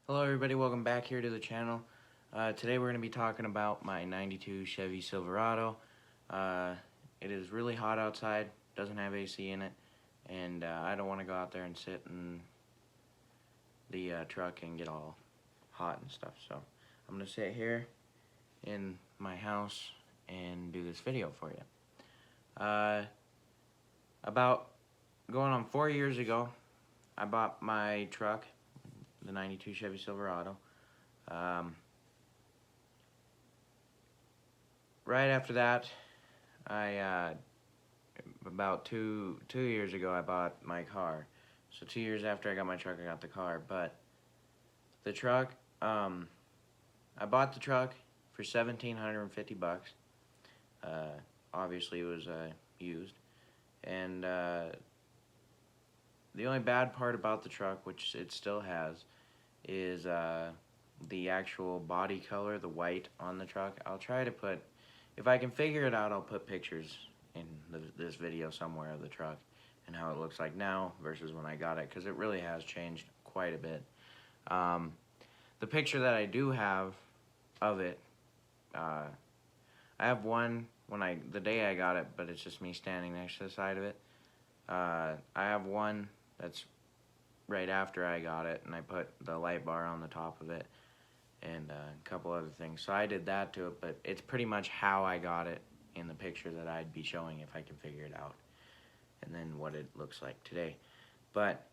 Hello everybody, welcome back here to the channel. Today we're going to be talking about my 92 Chevy Silverado. It is really hot outside, doesn't have AC in it, and I don't want to go out there and sit in the truck and get all hot and stuff. So I'm going to sit here in my house and do this video for you. About going on 4 years ago, I bought my truck, the 92 Chevy Silverado. Right after that, about two years ago, I bought my car. So 2 years after I got my truck, I got the car. But the truck, I bought the truck for $1,750. Obviously, it was used, and the only bad part about the truck, which it still has, is the actual body color, the white on the truck. I'll try to put, if I can figure it out, I'll put pictures in this video somewhere of the truck and how it looks like now versus when I got it, because it really has changed quite a bit. The picture that I do have of it, I have one the day I got it, but it's just me standing next to the side of it. I have one that's right after I got it, and I put the light bar on the top of it and a couple other things. So I did that to it, but it's pretty much how I got it in the picture that I'd be showing if I can figure it out, and then what it looks like today. But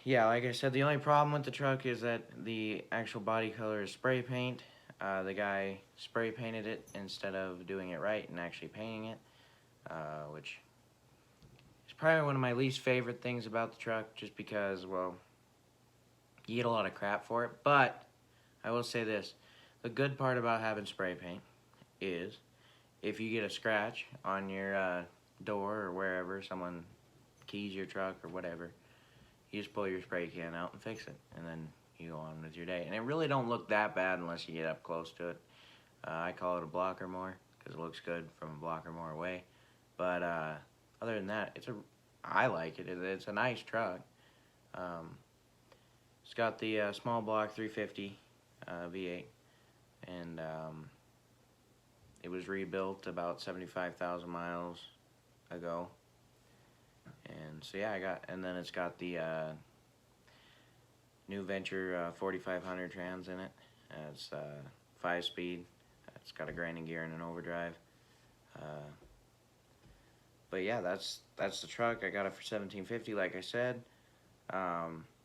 yeah, like I said, the only problem with the truck is that the actual body color is spray paint. The guy spray painted it instead of doing it right and actually painting it, which is probably one of my least favorite things about the truck, just because, well, you get a lot of crap for it. But I will say this, the good part about having spray paint is if you get a scratch on your door or wherever, someone keys your truck or whatever, you just pull your spray can out and fix it, and then you go on with your day. And it really don't look that bad unless you get up close to it. I call it a blocker more because it looks good from a blocker more away. But other than that, I like it. It's a nice truck. It's got the small block 350 V8, and it was rebuilt about 75,000 miles ago. And so yeah, and then it's got the new Venture 4500 trans in it. It's 5-speed. It's got a grinding gear and an overdrive. But yeah, that's the truck. I got it for $1,750, like I said.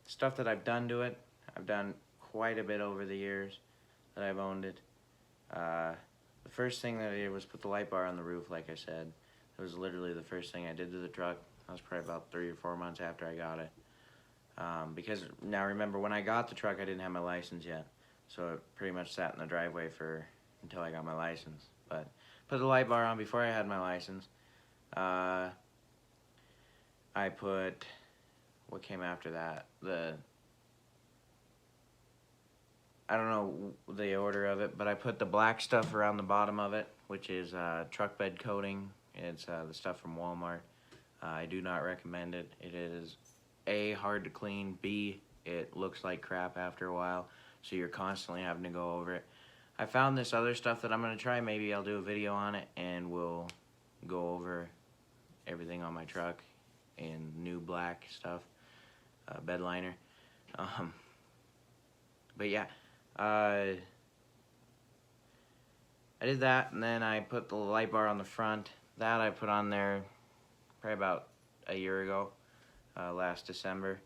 Stuff that I've done to it, I've done quite a bit over the years that I've owned it. The first thing that I did was put the light bar on the roof, like I said. It was literally the first thing I did to the truck. That was probably about 3 or 4 months after I got it. Because now remember, when I got the truck, I didn't have my license yet. So it pretty much sat in the driveway until I got my license. But put the light bar on before I had my license. I put, what came after that? I don't know the order of it, but I put the black stuff around the bottom of it, which is truck bed coating. It's the stuff from Walmart. I do not recommend it. It is A, hard to clean, B, it looks like crap after a while, so you're constantly having to go over it. I found this other stuff that I'm going to try. Maybe I'll do a video on it, and we'll go over everything on my truck in new black stuff, bed liner. But yeah, I did that, and then I put the light bar on the front. That I put on there probably about a year ago, last December.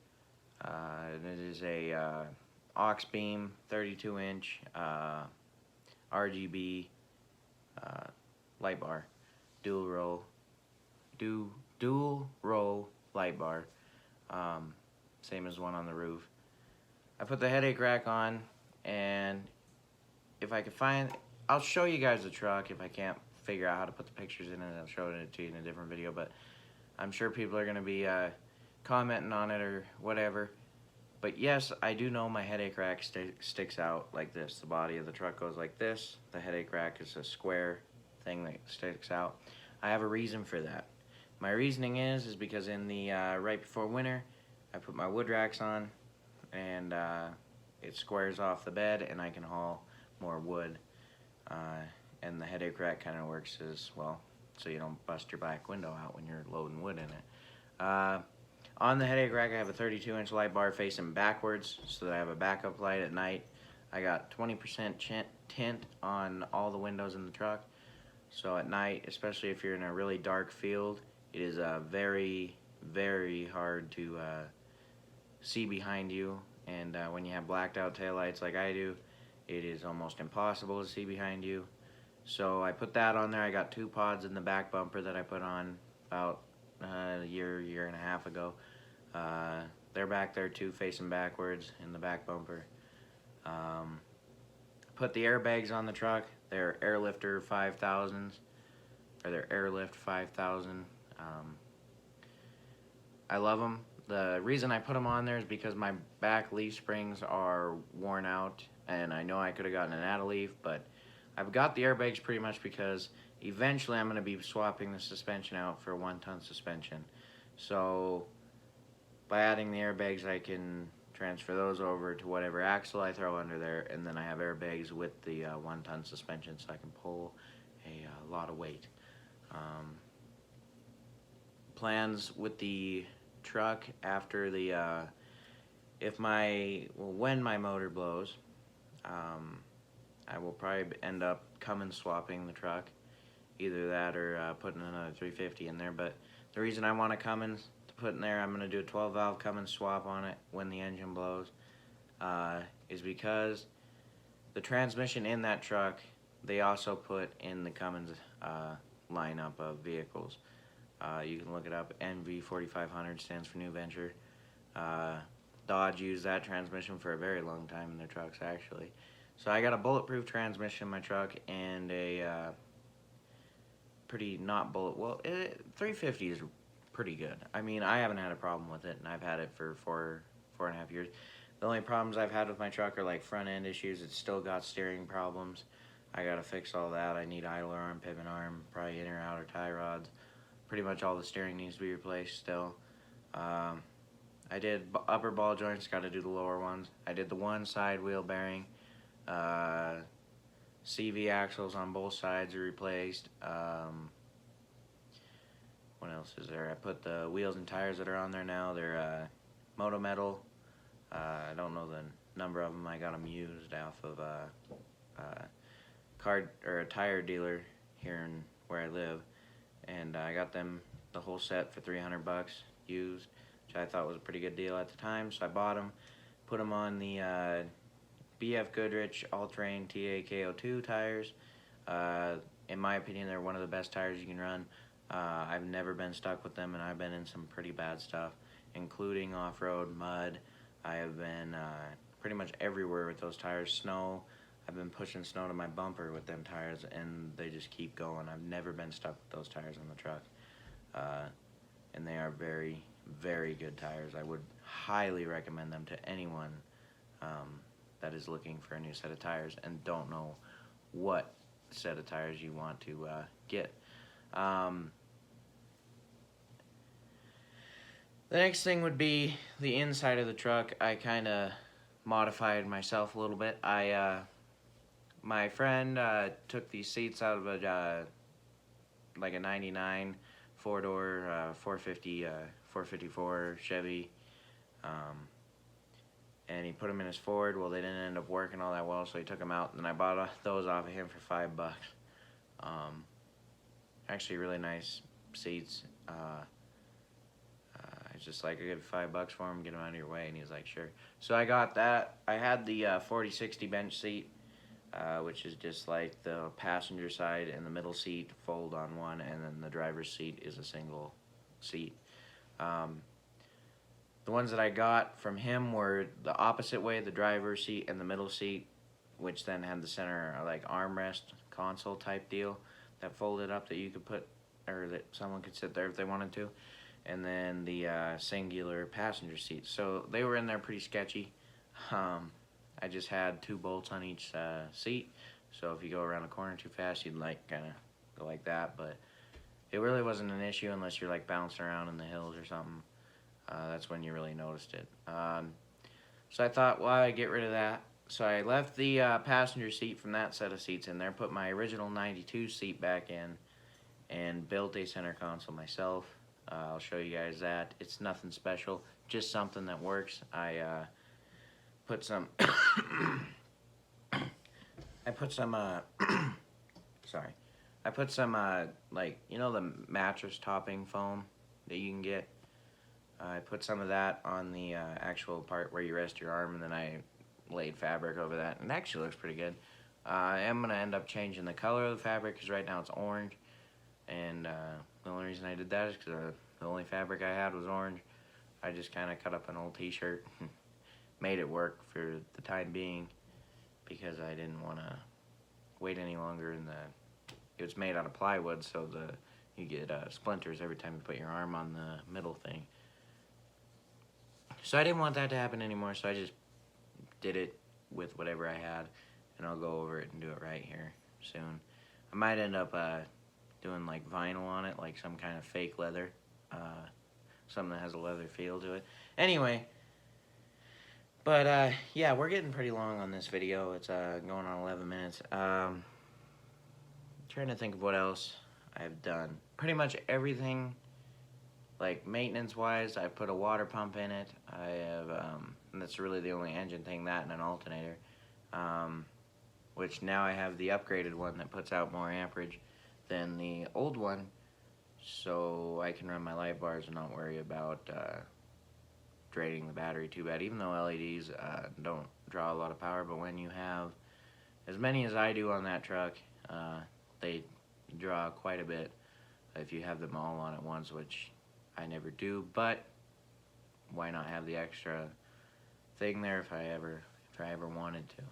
And it is a aux beam, 32-inch RGB light bar, dual roll light bar, same as one on the roof. I put the headache rack on, and if I can find, I'll show you guys the truck. If I can't figure out how to put the pictures in it, I'll show it to you in a different video, but I'm sure people are going to be commenting on it or whatever. But yes, I do know my headache rack sticks out like this. The body of the truck goes like this. The headache rack is a square thing that sticks out. I have a reason for that. My reasoning is because in the right before winter, I put my wood racks on, and it squares off the bed, and I can haul more wood. And the headache rack kind of works as well, so you don't bust your back window out when you're loading wood in it. On the headache rack, I have a 32-inch light bar facing backwards, so that I have a backup light at night. I got 20% tint on all the windows in the truck, so at night, especially if you're in a really dark field, it is very, very hard to see behind you. And when you have blacked out taillights like I do, it is almost impossible to see behind you. So I put that on there. I got 2 pods in the back bumper that I put on about a year and a half ago. They're back there too, facing backwards in the back bumper. Put the airbags on the truck. They're Airlifter 5000s, or they're Airlift 5000. I love them. The reason I put them on there is because my back leaf springs are worn out, and I know I could have gotten an add leaf, but I've got the airbags pretty much because eventually I'm going to be swapping the suspension out for a 1-ton suspension. So by adding the airbags, I can transfer those over to whatever axle I throw under there, and then I have airbags with the 1-ton suspension, so I can pull a lot of weight. Plans with the truck after the when my motor blows, I will probably end up Cummins swapping the truck, either that or putting another 350 in there. But the reason I want a Cummins to put in there, I'm going to do a 12 valve Cummins swap on it when the engine blows, is because the transmission in that truck, they also put in the Cummins lineup of vehicles. You can look it up. NV4500 stands for New Venture. Dodge used that transmission for a very long time in their trucks, actually. So I got a bulletproof transmission in my truck, and a pretty not bullet. Well, 350 is pretty good. I mean, I haven't had a problem with it, and I've had it for four and a half years. The only problems I've had with my truck are like front end issues. It's still got steering problems. I gotta fix all that. I need idler arm, pivot arm, probably inner outer tie rods. Pretty much all the steering needs to be replaced still. I did upper ball joints, got to do the lower ones. I did the one side wheel bearing. CV axles on both sides are replaced. What else is there? I put the wheels and tires that are on there now. They're Moto Metal. I don't know the number of them. I got them used off of a tire dealer here in where I live. And I got them the whole set for $300 used, which I thought was a pretty good deal at the time. So I bought them, put them on the BF Goodrich All-Terrain TAKO2 tires. In my opinion, they're one of the best tires you can run. I've never been stuck with them, and I've been in some pretty bad stuff, including off-road, mud. I have been pretty much everywhere with those tires. Snow. I've been pushing snow to my bumper with them tires, and they just keep going. I've never been stuck with those tires on the truck. And they are very, very good tires. I would highly recommend them to anyone that is looking for a new set of tires and don't know what set of tires you want to get. The next thing would be the inside of the truck. I kind of modified myself a little bit. My friend took these seats out of a like a 99 4-door 454 Chevy, and he put them in his Ford. Well, they didn't end up working all that well, so he took them out, and I bought those off of him for $5. Actually, really nice seats. It's just like, I get $5 for them, get them out of your way, and he was like, sure. So I got that. I had the 40/60 bench seat, which is just like the passenger side and the middle seat fold on one, and then the driver's seat is a single seat. The ones that I got from him were the opposite way, the driver's seat and the middle seat, which then had the center like armrest console type deal that folded up that you could put, or that someone could sit there if they wanted to, and then the singular passenger seat. So they were in there pretty sketchy. I just had 2 bolts on each seat, so if you go around a corner too fast, you'd like kind of go like that, but it really wasn't an issue unless you're like bouncing around in the hills or something. That's when you really noticed it. So I thought, well, I'd get rid of that. So I left the passenger seat from that set of seats in there, put my original 92 seat back in, and built a center console myself. I'll show you guys that. It's nothing special, just something that works. I put some, sorry. I put some, like, you know the mattress topping foam that you can get? I put some of that on the actual part where you rest your arm, and then I laid fabric over that, and it actually looks pretty good. I am going to end up changing the color of the fabric, because right now it's orange, and the only reason I did that is because the only fabric I had was orange. I just kind of cut up an old t-shirt, made it work for the time being, because I didn't want to wait any longer. It was made out of plywood, so you get splinters every time you put your arm on the middle thing. So I didn't want that to happen anymore, so I just did it with whatever I had, and I'll go over it and do it right here soon. I might end up doing like vinyl on it, like some kind of fake leather, something that has a leather feel to it. Anyway, but yeah, we're getting pretty long on this video. It's going on 11 minutes. Trying to think of what else I've done. Pretty much everything, like maintenance-wise. I put a water pump in it. I have, and that's really the only engine thing, that and an alternator. Which now I have the upgraded one that puts out more amperage than the old one, so I can run my light bars and not worry about draining the battery too bad. Even though LEDs don't draw a lot of power, but when you have as many as I do on that truck, they draw quite a bit if you have them all on at once, which I never do. But why not have the extra thing there if I ever wanted to?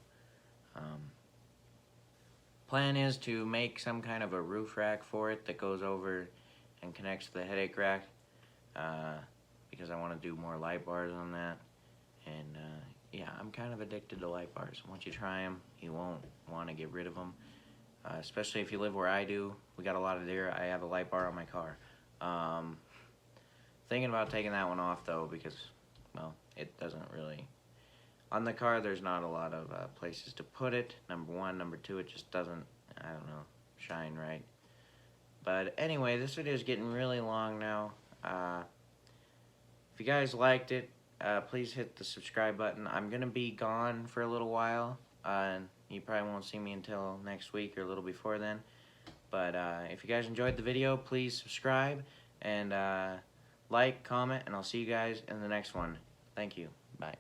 Plan is to make some kind of a roof rack for it that goes over and connects to the headache rack, because I want to do more light bars on that. And yeah, I'm kind of addicted to light bars. Once you try them, you won't want to get rid of them. Especially if you live where I do. We got a lot of deer. I have a light bar on my car. Thinking about taking that one off though, because, well, it doesn't really, on the car there's not a lot of places to put it, number one. Number two, it just doesn't, I don't know, shine right. But anyway, this video is getting really long now. If you guys liked it, please hit the subscribe button. I'm going to be gone for a little while, and you probably won't see me until next week or a little before then. But if you guys enjoyed the video, please subscribe and like, comment, and I'll see you guys in the next one. Thank you. Bye.